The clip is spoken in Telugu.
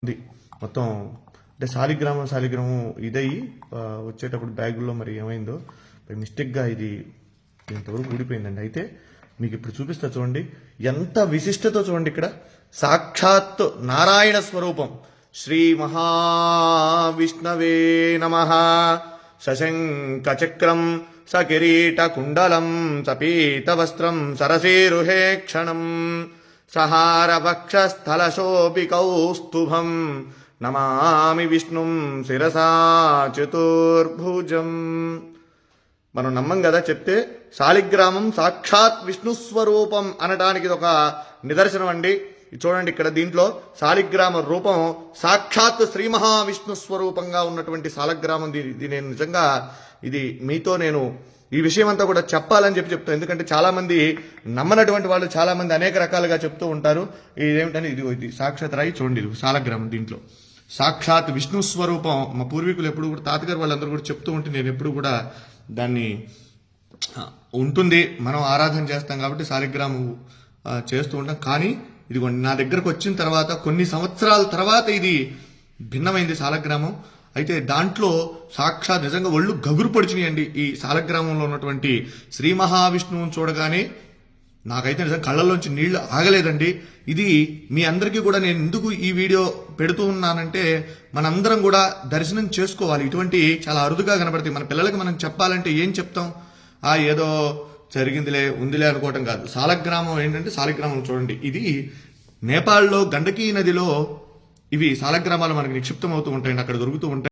ఉంది మొత్తం. అంటే శాలిగ్రామం ఇదయ్యి వచ్చేటప్పుడు బ్యాగుల్లో మరి ఏమైందో మిస్టేక్గా ఇది ఇంతవరకు ఊడిపోయిందండి. అయితే మీకు ఇప్పుడు చూపిస్తా చూడండి, ఎంత విశిష్టతో చూడండి. ఇక్కడ సాక్షాత్ నారాయణ స్వరూపం శ్రీ మహావిష్ణవే నమః. సశంఖ చక్రం సకిరీట కుండలం సపీత వస్త్రం సరసేరుహే క్షణం సహార వక్షస్థలశోభి కౌస్తుభం నమామి విష్ణుం శిరసా చతుర్భుజం. మనం నమ్మం కదా చెప్తే. శాలిగ్రామం సాక్షాత్ విష్ణు స్వరూపం అనడానికి ఇది ఒక నిదర్శనం అండి. చూడండి, ఇక్కడ దీంట్లో శాలిగ్రామ రూపం సాక్షాత్ శ్రీ మహావిష్ణు స్వరూపంగా ఉన్నటువంటి శాలిగ్రామం. ఇది నేను నిజంగా మీతో నేను ఈ విషయం అంతా కూడా చెప్పాలని చెప్తాను. ఎందుకంటే చాలా మంది నమ్మనటువంటి వాళ్ళు చాలా మంది అనేక రకాలుగా చెప్తూ ఉంటారు. ఇదేమిటని ఇది సాక్షాత్ రాయి చూడండి, ఇది శాలిగ్రామం. దీంట్లో సాక్షాత్ విష్ణు స్వరూపం. మా పూర్వీకులు ఎప్పుడు కూడా తాతగారు వాళ్ళందరూ కూడా చెప్తూ ఉంటే నేను ఎప్పుడు కూడా దాన్ని ఉంటుంది, మనం ఆరాధన చేస్తాం కాబట్టి శాలిగ్రామం చేస్తూ ఉంటాం. కానీ ఇదిగోండి, నా దగ్గరకు వచ్చిన తర్వాత కొన్ని సంవత్సరాల తర్వాత ఇది భిన్నమైంది శాలిగ్రామం. అయితే దాంట్లో సాక్షాత్ నిజంగా ఒళ్ళు గగురు పొడిచినాయండి. ఈ శాలిగ్రామంలో ఉన్నటువంటి శ్రీ మహావిష్ణువుని చూడగానే నాకైతే నిజంగా కళ్ళల్లోంచి నీళ్లు ఆగలేదండి. ఇది మీ అందరికీ కూడా నేను ఎందుకు ఈ వీడియో పెడుతూ ఉన్నానంటే, మనందరం కూడా దర్శనం చేసుకోవాలి. ఇటువంటి చాలా అరుదుగా కనబడతాయి. మన పిల్లలకి మనం చెప్పాలంటే ఏం చెప్తాం? ఏదో జరిగిందిలే ఉందిలే అనుకోవటం కాదు. శాలిగ్రామం ఏంటంటే, శాలిగ్రామం చూడండి, ఇది నేపాల్లో గండకీ నదిలో ఇవి శాలిగ్రామాలు మనకి నిక్షిప్తం అవుతూ ఉంటాయండి, అక్కడ దొరుకుతూ ఉంటాయి.